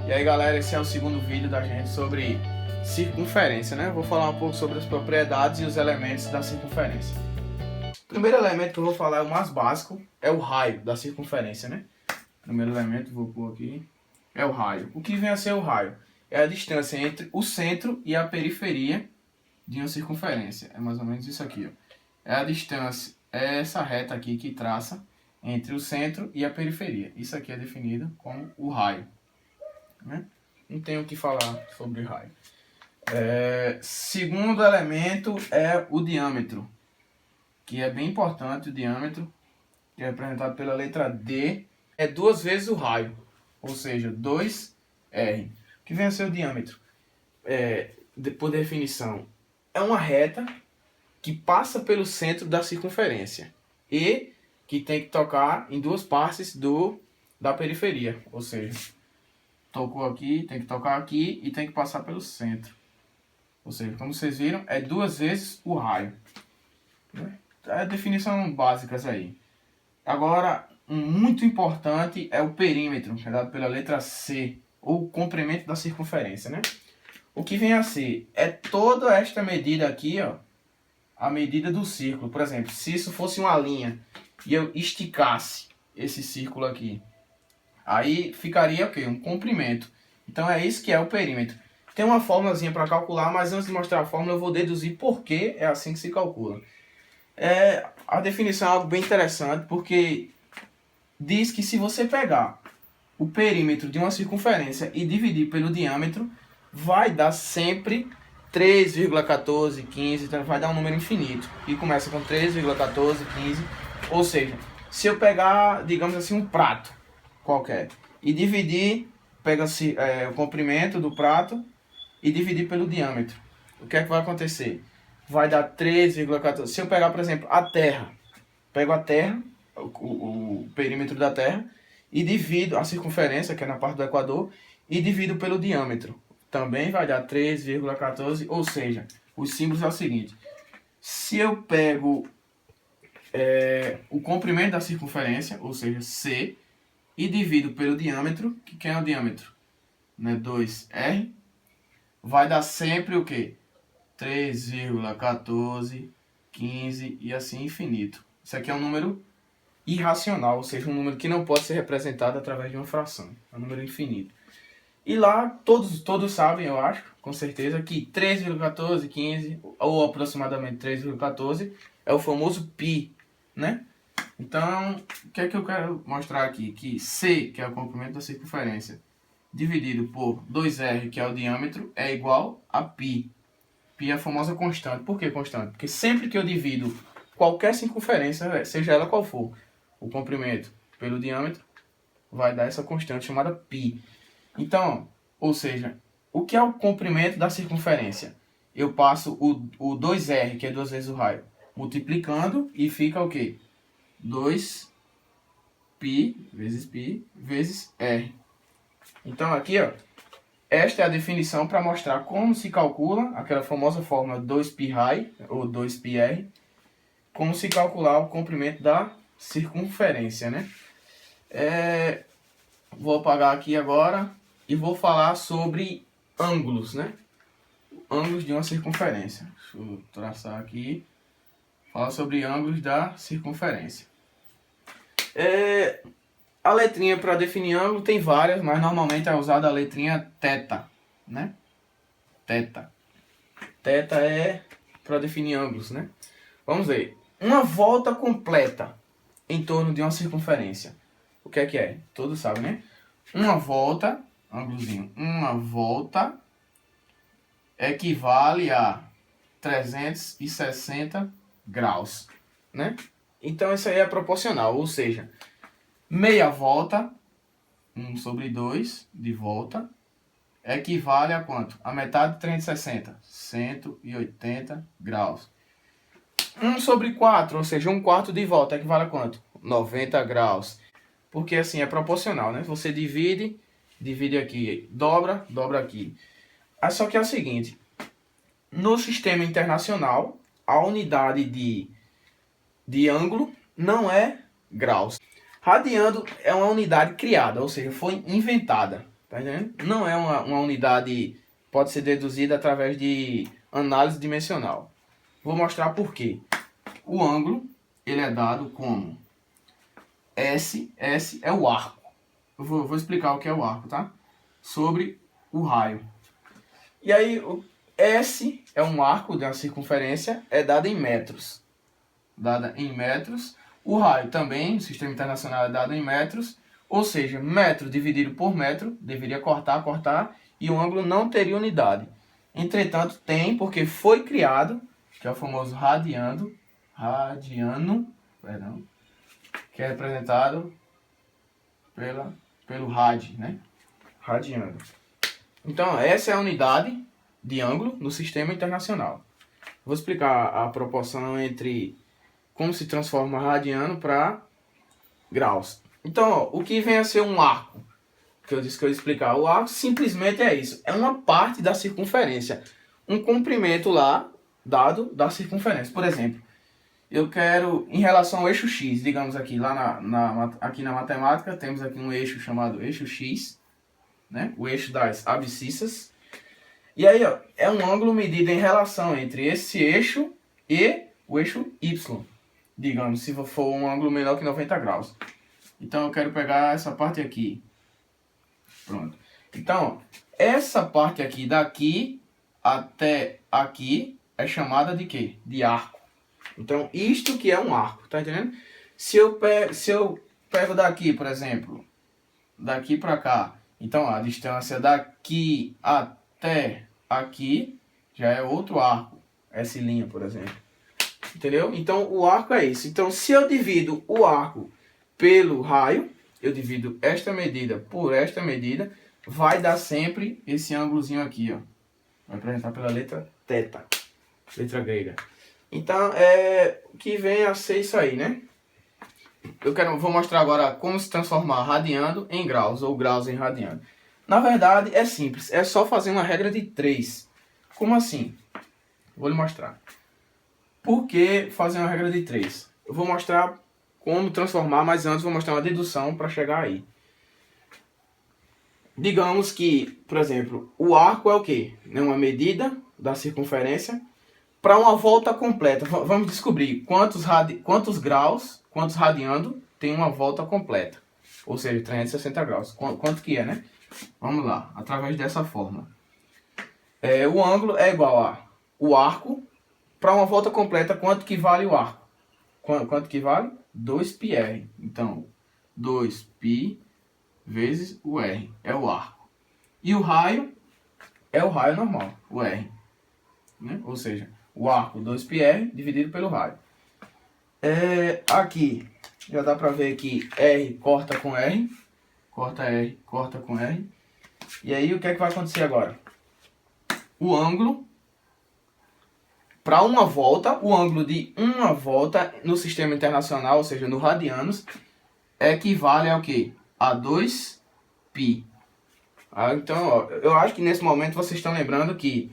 E aí galera, esse é o segundo vídeo da gente sobre circunferência, né? Vou falar um pouco sobre as propriedades e os elementos da circunferência. O primeiro elemento que eu vou falar é o mais básico, é o raio da circunferência, né? Primeiro elemento, vou pôr aqui, é o raio. O que vem a ser o raio? É a distância entre o centro e a periferia de uma circunferência. É mais ou menos isso aqui, ó. É a distância, é essa reta aqui que traça entre o centro e a periferia. Isso aqui é definido como o raio, né? Não tenho o que falar sobre raio. Segundo elemento é o diâmetro, que é bem importante. O diâmetro, que é representado pela letra D, é 2 vezes o raio, ou seja, 2R. O que vem a ser o diâmetro? Por definição, é uma reta que passa pelo centro da circunferência e que tem que tocar em duas partes da periferia, ou seja, tocou aqui, tem que tocar aqui e tem que passar pelo centro. Ou seja, como vocês viram, é 2 vezes o raio. É a definição básica essa aí. Agora, um muito importante é o perímetro, que é dado pela letra C, ou comprimento da circunferência, né? O que vem a ser é toda esta medida aqui, ó, a medida do círculo. Por exemplo, se isso fosse uma linha e eu esticasse esse círculo aqui, aí ficaria o quê? Um comprimento. Então é isso que é o perímetro. Tem uma fórmulazinha para calcular, mas antes de mostrar a fórmula eu vou deduzir por que é assim que se calcula. A definição é algo bem interessante, porque diz que se você pegar o perímetro de uma circunferência e dividir pelo diâmetro, vai dar sempre 3,1415, então vai dar um número infinito. E começa com 3,1415, ou seja, se eu pegar, digamos assim, um prato qualquer e dividir, pega-se o comprimento do prato e dividir pelo diâmetro, o que é que vai acontecer? Vai dar 3,14. Se eu pegar, por exemplo, a Terra, pego a Terra, o perímetro da Terra, e divido a circunferência, que é na parte do Equador, e divido pelo diâmetro, também vai dar 3,14, ou seja, os símbolos é o seguinte: se eu pego o comprimento da circunferência, ou seja, C, e divido pelo diâmetro, que é o diâmetro, né, 2R, vai dar sempre o quê? 3,1415 e assim infinito. Isso aqui é um número irracional, ou seja, um número que não pode ser representado através de uma fração. É um número infinito. E lá todos sabem, eu acho, com certeza, que 3,1415 ou aproximadamente 3,14 é o famoso π, né? Então, o que é que eu quero mostrar aqui? Que C, que é o comprimento da circunferência, dividido por 2R, que é o diâmetro, é igual a π. Π é a famosa constante. Por que constante? Porque sempre que eu divido qualquer circunferência, seja ela qual for, o comprimento pelo diâmetro, vai dar essa constante chamada π. Então, ou seja, o que é o comprimento da circunferência? Eu passo o 2R, que é 2 vezes o raio, multiplicando e fica o quê? 2π vezes R. Então aqui, ó, esta é a definição para mostrar como se calcula aquela famosa fórmula 2πr ou 2πr, como se calcular o comprimento da circunferência, né? Vou apagar aqui agora e vou falar sobre ângulos, né? Ângulos de uma circunferência. Deixa eu traçar aqui. Falar sobre ângulos da circunferência. A letrinha para definir ângulo tem várias, mas normalmente é usada a letrinha θ, né? Θ. Θ é para definir ângulos, né? Vamos ver. Uma volta completa em torno de uma circunferência. O que é? Todos sabem, né? Uma volta, ângulozinho, uma volta equivale a 360 graus, né? Então isso aí é proporcional, ou seja, meia volta, 1 sobre 2 de volta, equivale a quanto? A metade de 360, 180 graus. 1 sobre 4, ou seja, 1/4 de volta, equivale a quanto? 90 graus. Porque assim é proporcional, né? Você divide aqui, dobra aqui. Só que é o seguinte, no sistema internacional, a unidade de ângulo não é graus. Radiano é uma unidade criada, ou seja, foi inventada. Tá entendendo? Não é uma unidade, pode ser deduzida através de análise dimensional. Vou mostrar por quê. O ângulo, ele é dado como S é o arco. Eu vou explicar o que é o arco, tá? Sobre o raio. E aí, o S é um arco de uma circunferência, é dado em metros. Dada em metros. O raio também, o sistema internacional é dado em metros. Ou seja, metro dividido por metro, deveria cortar, e o ângulo não teria unidade. Entretanto, tem, porque foi criado, que é o famoso radiano, que é representado pelo rad, né? Radiano. Então, essa é a unidade de ângulo no sistema internacional. Vou explicar a proporção entre como se transforma radiano para graus. Então, ó, o que vem a ser um arco, que eu disse que eu ia explicar. O arco simplesmente é isso. É uma parte da circunferência. Um comprimento lá, dado da circunferência. Por exemplo, eu quero, em relação ao eixo X, digamos aqui, lá aqui na matemática, temos aqui um eixo chamado eixo X, né? O eixo das abscissas. E aí, ó, é um ângulo medido em relação entre esse eixo e o eixo Y. Digamos, se for um ângulo menor que 90 graus. Então, eu quero pegar essa parte aqui. Pronto. Então, essa parte aqui, daqui até aqui, é chamada de quê? De arco. Então, isto que é um arco, tá entendendo? Se eu pego daqui, por exemplo, daqui para cá, então a distância daqui até aqui já é outro arco. Essa linha, por exemplo. Entendeu? Então, o arco é isso. Então, se eu divido o arco pelo raio, eu divido esta medida por esta medida, vai dar sempre esse ângulozinho aqui, ó. Vai apresentar pela letra θ, letra grega. Então, o que vem a ser isso aí, né? Vou mostrar agora como se transformar radiano em graus, ou graus em radiano. Na verdade, é simples, é só fazer uma regra de 3. Como assim? Vou lhe mostrar. Por que fazer uma regra de 3? Eu vou mostrar como transformar, mas antes vou mostrar uma dedução para chegar aí. Digamos que, por exemplo, o arco é o quê? Uma medida da circunferência para uma volta completa. Vamos descobrir quantos graus, quantos radiando tem uma volta completa. Ou seja, 360 graus. Quanto que é, né? Vamos lá, através dessa fórmula. O ângulo é igual a o arco para uma volta completa. Quanto que vale o arco? Quanto que vale? 2πr. Então, 2π vezes o r é o arco. E o raio é o raio normal, o r. Né? Ou seja, o arco 2πr dividido pelo raio. Aqui, já dá para ver que r corta com r. Corta r, corta com r. E aí, o que é que vai acontecer agora? O ângulo, para uma volta, o ângulo de uma volta no sistema internacional, ou seja, no radianos, equivale ao quê? A 2π. Então, ó, eu acho que nesse momento vocês estão lembrando que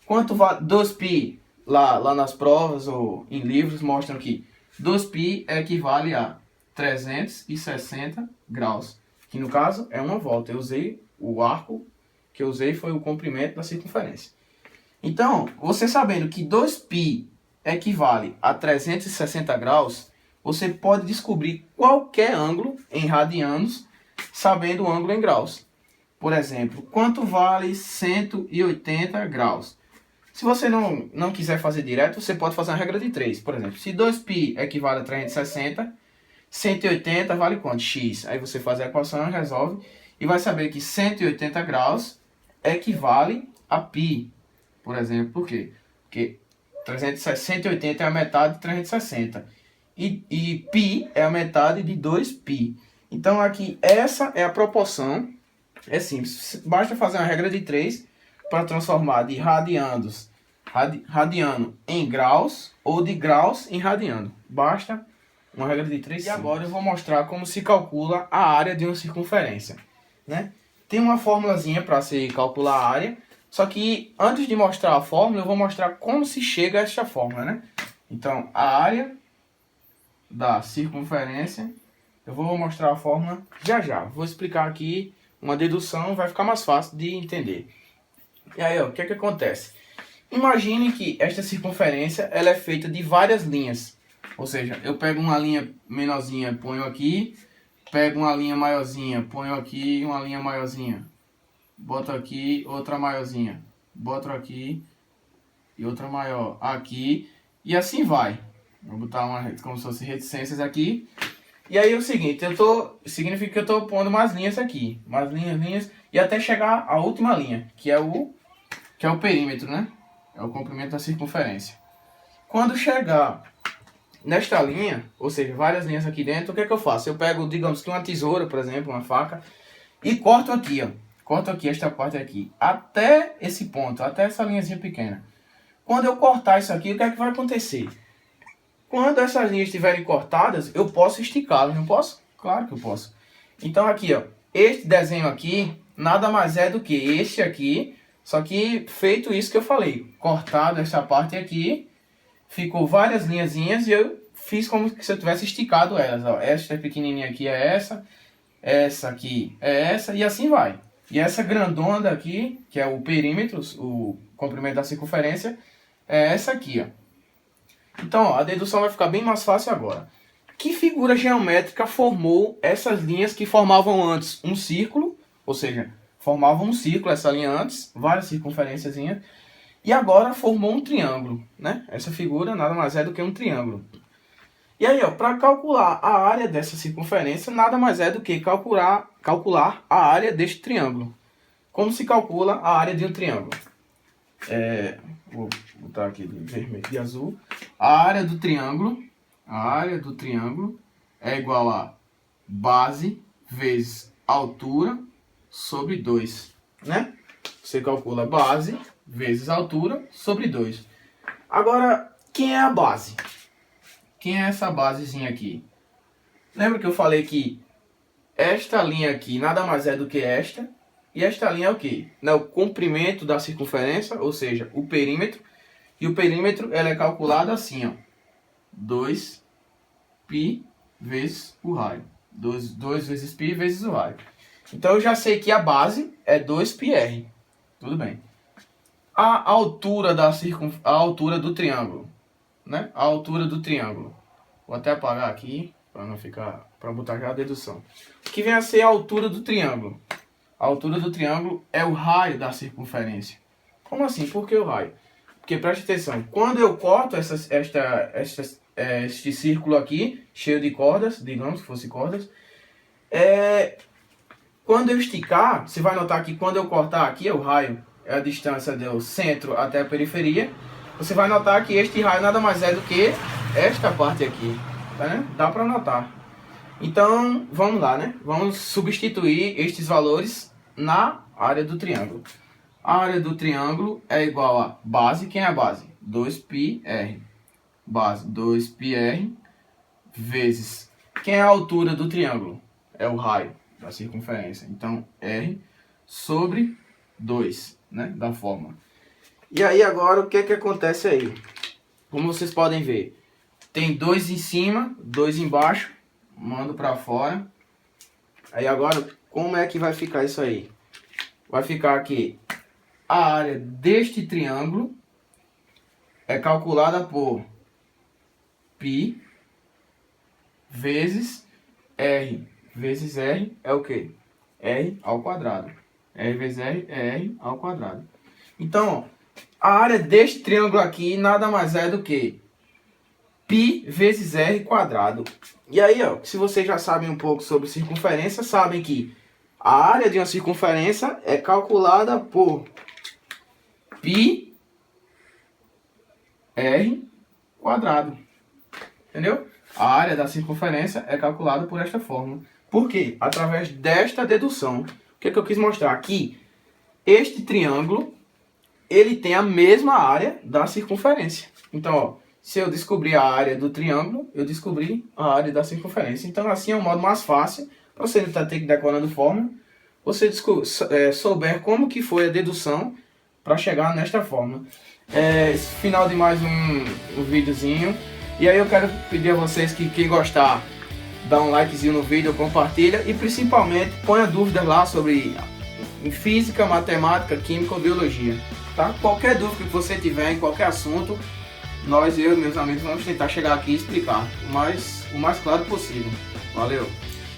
quanto vale 2π lá nas provas ou em livros mostram que 2π equivale a 360 graus. Que no caso é uma volta. Eu usei o arco que eu usei foi o comprimento da circunferência. Então, você sabendo que 2π equivale a 360 graus, você pode descobrir qualquer ângulo em radianos sabendo o ângulo em graus. Por exemplo, quanto vale 180 graus? Se você não quiser fazer direto, você pode fazer uma regra de 3. Por exemplo, se 2π equivale a 360, 180 vale quanto? X. Aí você faz a equação, resolve e vai saber que 180 graus equivale a π. Por exemplo, por quê? Porque 180 é a metade de 360. E π é a metade de 2π. Então aqui, essa é a proporção. É simples. Basta fazer uma regra de 3 para transformar de radiano em graus ou de graus em radiano. Basta uma regra de 3. E agora eu vou mostrar como se calcula a área de uma circunferência, né? Tem uma formulazinha para se calcular a área. Só que antes de mostrar a fórmula, eu vou mostrar como se chega a esta fórmula, né? Então, a área da circunferência, eu vou mostrar a fórmula já. Vou explicar aqui uma dedução, vai ficar mais fácil de entender. E aí, ó, o que é que acontece? Imagine que esta circunferência ela é feita de várias linhas. Ou seja, eu pego uma linha menorzinha, ponho aqui, pego uma linha maiorzinha, ponho aqui, uma linha maiorzinha, boto aqui, outra maiorzinha, boto aqui e outra maior aqui, e assim vai. Vou botar uma como se fosse reticências aqui. E aí é o seguinte, significa que eu estou pondo mais linhas aqui, mais linhas, e até chegar à última linha, que é o perímetro, né? É o comprimento da circunferência. Quando chegar nesta linha, ou seja, várias linhas aqui dentro, o que é que eu faço? Eu pego, digamos que uma tesoura, por exemplo, uma faca, e corto aqui, ó. Corto aqui esta parte aqui, até esse ponto, até essa linhazinha pequena. Quando eu cortar isso aqui, o que é que vai acontecer? Quando essas linhas estiverem cortadas, eu posso esticá-las, não posso? Claro que eu posso. Então aqui, ó, este desenho aqui, nada mais é do que este aqui, só que feito isso que eu falei, cortado essa parte aqui, ficou várias linhazinhas e eu fiz como se eu tivesse esticado elas. Ó. Esta pequenininha aqui é essa aqui é essa e assim vai. E essa grandona aqui, que é o perímetro, o comprimento da circunferência, é essa aqui. Ó. Então ó, a dedução vai ficar bem mais fácil agora. Que figura geométrica formou essas linhas que formavam antes um círculo, ou seja, formavam um círculo, essa linha antes, várias circunferênciazinhas, e agora formou um triângulo, né? Essa figura nada mais é do que um triângulo. E aí, ó, para calcular a área dessa circunferência, nada mais é do que calcular a área deste triângulo. Como se calcula a área de um triângulo? Vou botar aqui de vermelho e azul. A área do triângulo é igual a base vezes altura sobre 2, né? Você calcula base vezes altura sobre 2. Agora, quem é a base? Quem é essa basezinha aqui? Lembra que eu falei que esta linha aqui nada mais é do que esta, e esta linha é o quê? É o comprimento da circunferência, ou seja, o perímetro, e o perímetro ela é calculado assim, ó, 2π vezes o raio. 2 vezes π vezes o raio. Então eu já sei que a base é 2πr. Tudo bem. A altura a altura do triângulo, né? A altura do triângulo. Vou até apagar aqui para não ficar, para botar já a dedução. O que vem a ser a altura do triângulo? A altura do triângulo é o raio da circunferência. Como assim? Por que o raio? Porque preste atenção, quando eu corto este círculo aqui, cheio de cordas, digamos que fosse cordas, quando eu esticar, você vai notar que quando eu cortar aqui, o raio é a distância do centro até a periferia, você vai notar que este raio nada mais é do que esta parte aqui, tá, né? Dá para notar. Então, vamos lá, né? Vamos substituir estes valores na área do triângulo. A área do triângulo é igual a base, quem é a base? 2πr. Base 2πr vezes... Quem é a altura do triângulo? É o raio da circunferência. Então, r sobre 2, né? Da fórmula. E aí agora o que que acontece aí? Como vocês podem ver, tem 2 em cima, 2 embaixo, mando para fora. Aí agora, como é que vai ficar isso aí? Vai ficar que a área deste triângulo é calculada por π vezes r. Vezes r é o quê? R ao quadrado. R vezes r é r ao quadrado. Então, a área deste triângulo aqui nada mais é do que π vezes r quadrado. E aí, ó, se vocês já sabem um pouco sobre circunferência, sabem que a área de uma circunferência é calculada por π r quadrado. Entendeu? A área da circunferência é calculada por esta fórmula. Por quê? Através desta dedução. O que eu quis mostrar aqui? Este triângulo, ele tem a mesma área da circunferência. Então, ó, se eu descobrir a área do triângulo, eu descobri a área da circunferência. Então, assim é um modo mais fácil, para você não ter que decorando fórmula, você souber como que foi a dedução para chegar nesta fórmula. Esse final de mais um videozinho. E aí eu quero pedir a vocês que quem gostar, dá um likezinho no vídeo, compartilha e principalmente ponha dúvidas lá sobre física, matemática, química ou biologia, tá? Qualquer dúvida que você tiver em qualquer assunto, eu e meus amigos vamos tentar chegar aqui e explicar o mais claro possível. Valeu!